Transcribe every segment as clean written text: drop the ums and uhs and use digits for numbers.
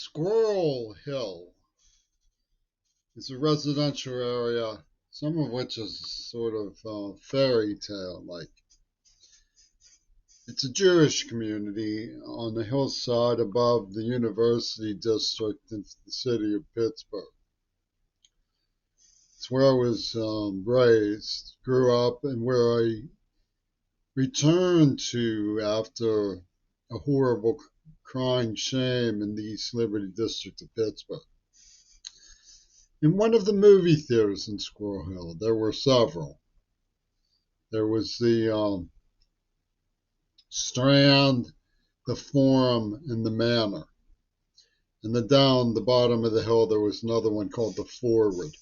Squirrel Hill is a residential area, some of which is sort of fairy tale like. It's a Jewish community on the hillside above the University District in the city of Pittsburgh. It's where I was raised, grew up, and where I returned to after a horrible crying shame in the East Liberty District of Pittsburgh. In one of the movie theaters in Squirrel Hill, there were several. There was the Strand, the Forum, and the Manor. And then down the bottom of the hill, there was another one called the Forward.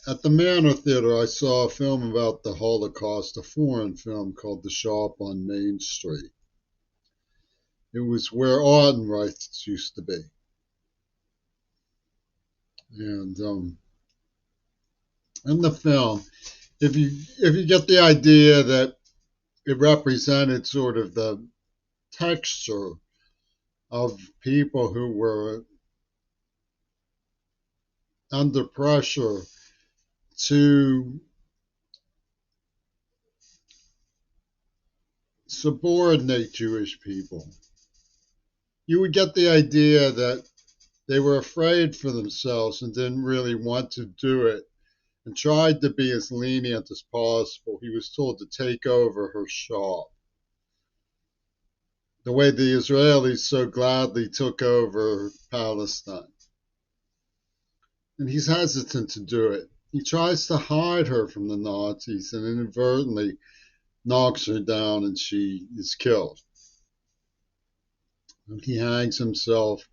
At the Manor Theater, I saw a film about the Holocaust, a foreign film called The Shop on Main Street. It was where Audenreich's used to be. And in the film, if you get the idea that it represented sort of the texture of people who were under pressure to subordinate Jewish people, you would get the idea that they were afraid for themselves and didn't really want to do it and tried to be as lenient as possible. He was told to take over her shop, the way the Israelis so gladly took over Palestine. And he's hesitant to do it. He tries to hide her from the Nazis and inadvertently knocks her down and she is killed. And he hangs himself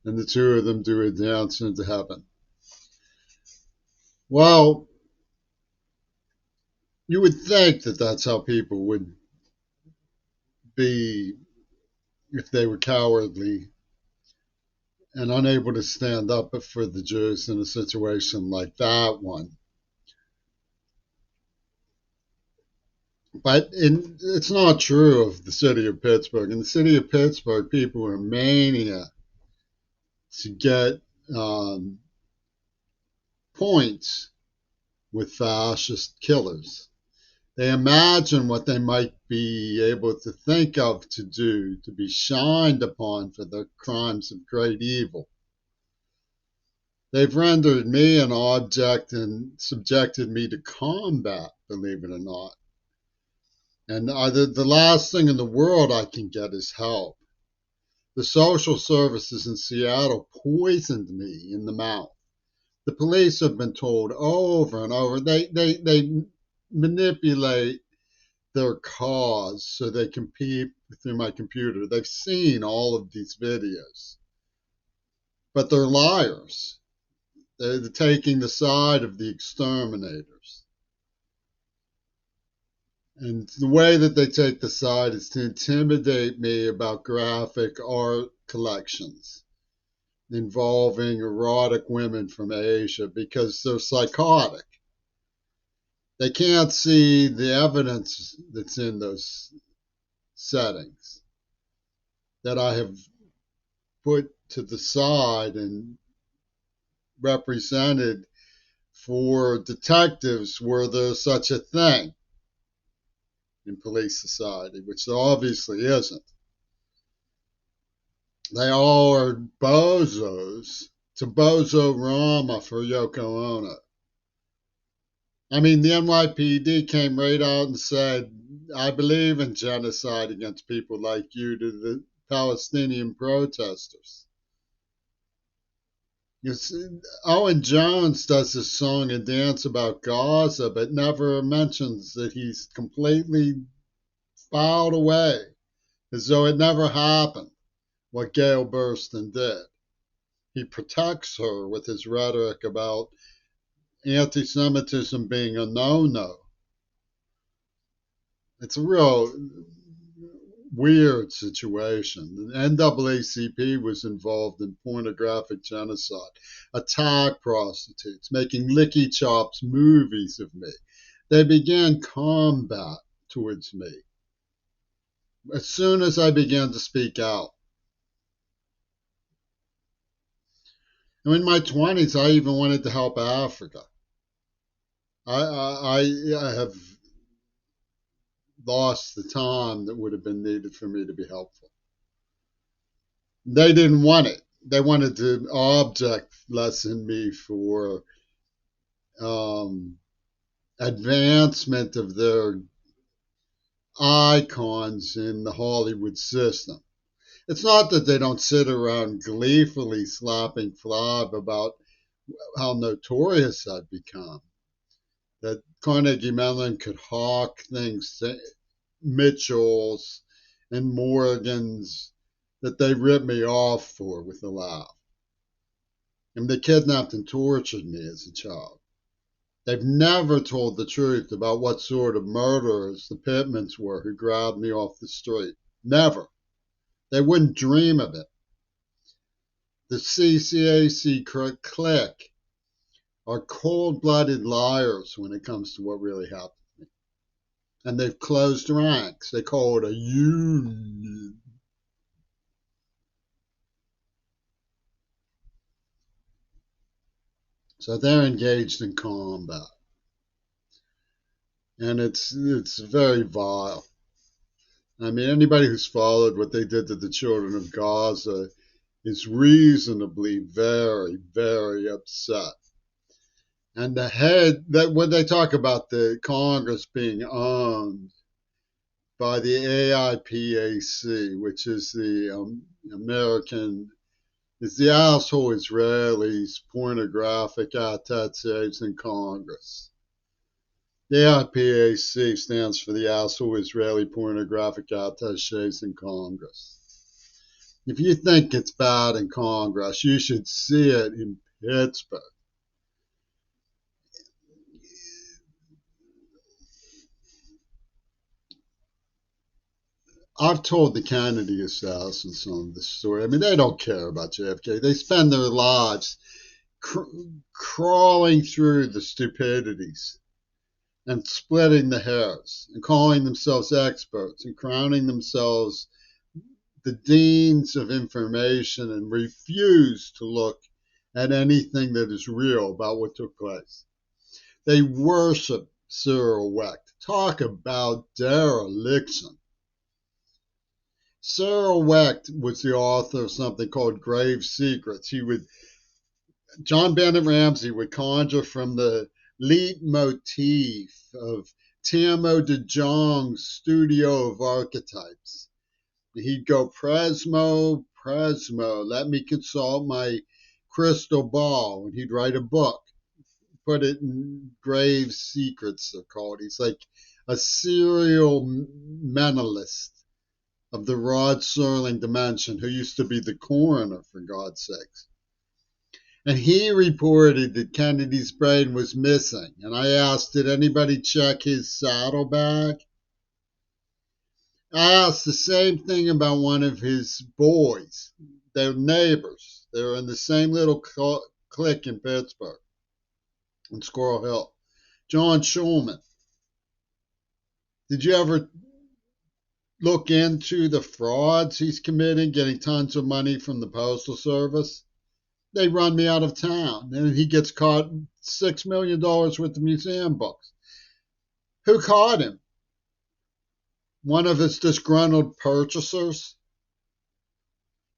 and the two of them do a dance into heaven. Well, you would think that that's how people would be if they were cowardly and unable to stand up for the Jews in a situation like that one. But it's not true of the city of Pittsburgh. In the city of Pittsburgh, people were mania to get points with fascist killers. They imagine what they might be able to think of to do to be shined upon for their crimes of great evil. They've rendered me an object and subjected me to combat, believe it or not. And the last thing in the world I can get is help. The social services in Seattle poisoned me in the mouth. The police have been told over and over, they manipulate their cause so they can peep through my computer. They've seen all of these videos. But they're liars. They're taking the side of the exterminators. And the way that they take the side is to intimidate me about graphic art collections involving erotic women from Asia because they're psychotic. They can't see the evidence that's in those settings that I have put to the side and represented for detectives were there such a thing in police society, which there obviously isn't. They all are bozos to bozo-rama for Yoko Ono. I mean, the NYPD came right out and said, I believe in genocide against people like you to the Palestinian protesters. You see, Owen Jones does this song and dance about Gaza, but never mentions that he's completely filed away as though it never happened, what Gail Burston did. He protects her with his rhetoric about anti-Semitism being a no-no. It's a real weird situation. The NAACP was involved in pornographic genocide, attacked prostitutes, making licky chops movies of me. They began combat towards me as soon as I began to speak out. And in my 20s, I even wanted to help Africa. I have lost the time that would have been needed for me to be helpful. They didn't want it. They wanted to object lesson me for um, advancement of their icons in the Hollywood system. It's not that they don't sit around gleefully slapping flab about how notorious I've become. That Carnegie Mellon could hawk things to Mitchell's and Morgan's that they ripped me off for with a laugh. And they kidnapped and tortured me as a child. They've never told the truth about what sort of murderers the Pittmans were who grabbed me off the street. Never. They wouldn't dream of it. The CCAC clique are cold-blooded liars when it comes to what really happened to me. And they've closed ranks. They call it a union. So they're engaged in combat. And it's very vile. I mean, anybody who's followed what they did to the children of Gaza is reasonably very, very upset. And the head, that when they talk about the Congress being owned by the AIPAC, which is the American, is the asshole Israelis pornographic attaches in Congress. The AIPAC stands for the asshole Israeli pornographic attaches in Congress. If you think it's bad in Congress, you should see it in Pittsburgh. I've told the Kennedy assassins some of this story. I mean, they don't care about JFK. They spend their lives crawling through the stupidities and splitting the hairs and calling themselves experts and crowning themselves the deans of information and refuse to look at anything that is real about what took place. They worship Cyril Wecht. Talk about dereliction. Cyril Wecht was the author of something called Grave Secrets. John Bennett Ramsey would conjure from the leitmotif of Timo de Jong's Studio of Archetypes. He'd go, Presmo, Presmo, let me consult my crystal ball. And he'd write a book, put it in Grave Secrets, they're called. He's like a serial mentalist of the Rod Serling dimension, who used to be the coroner, for God's sakes. And he reported that Kennedy's brain was missing. And I asked, did anybody check his saddlebag? I asked the same thing about one of his boys. They're neighbors. They were in the same little clique in Pittsburgh, in Squirrel Hill. John Schulman. Did you ever look into the frauds he's committing, getting tons of money from the Postal Service? They run me out of town. And he gets caught $6 million worth of museum books. Who caught him? One of his disgruntled purchasers?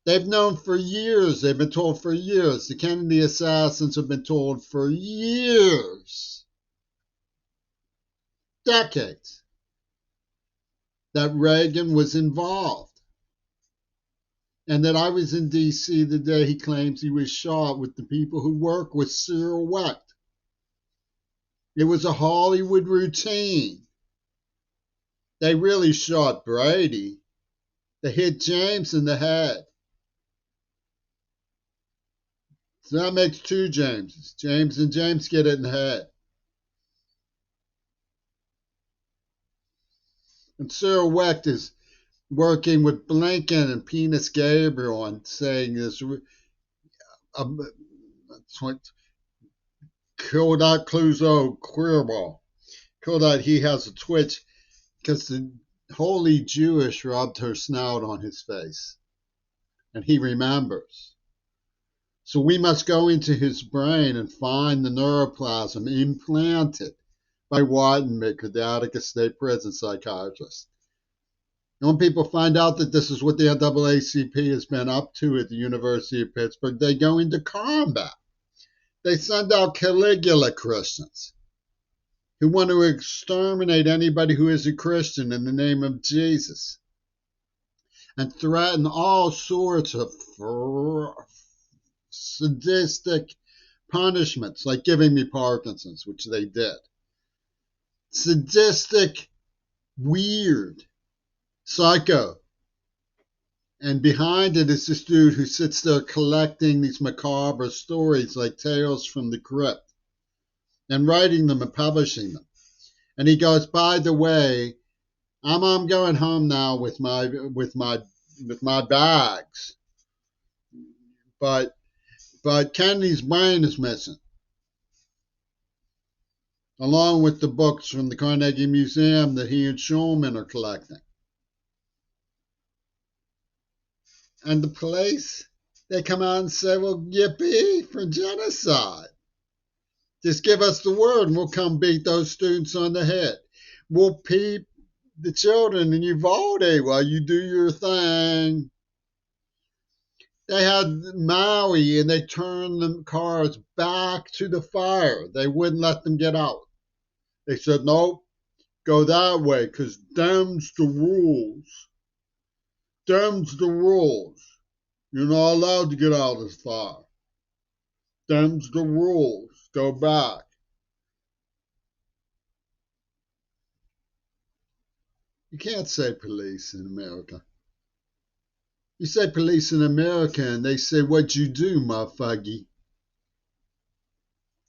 They've known for years. They've been told for years. The Kennedy assassins have been told for years, decades, that Reagan was involved. And that I was in D.C. the day he claims he was shot with the people who work with Cyril Wecht. It was a Hollywood routine. They really shot Brady. They hit James in the head. So that makes two Jameses. James and James get it in the head. And Cyril Wecht is working with Blinken and Penis Gabriel on saying this. Kill that Clouseau queerball. Kill that he has a twitch because the holy Jewish rubbed her snout on his face. And he remembers. So we must go into his brain and find the neuroplasm implanted by Weidenbaker, the Attica State Prison psychiatrist. And when people find out that this is what the NAACP has been up to at the University of Pittsburgh, they go into combat. They send out Caligula Christians who want to exterminate anybody who is a Christian in the name of Jesus and threaten all sorts of sadistic punishments, like giving me Parkinson's, which they did. Sadistic, weird, psycho. And behind it is this dude who sits there collecting these macabre stories like Tales from the Crypt and writing them and publishing them. And he goes, by the way, I'm going home now with my bags. But Kennedy's brain is missing, along with the books from the Carnegie Museum that he and Schulman are collecting. And the police, they come out and say, well, yippee for genocide. Just give us the word and we'll come beat those students on the head. We'll peep the children in Uvalde while you do your thing. They had Maui and they turned the cars back to the fire. They wouldn't let them get out. They said, nope, go that way because them's the rules. Them's the rules. You're not allowed to get out of the fire. Them's the rules. Go back. You can't say police in America. You say police in America and they say, what'd you do, motherfucker?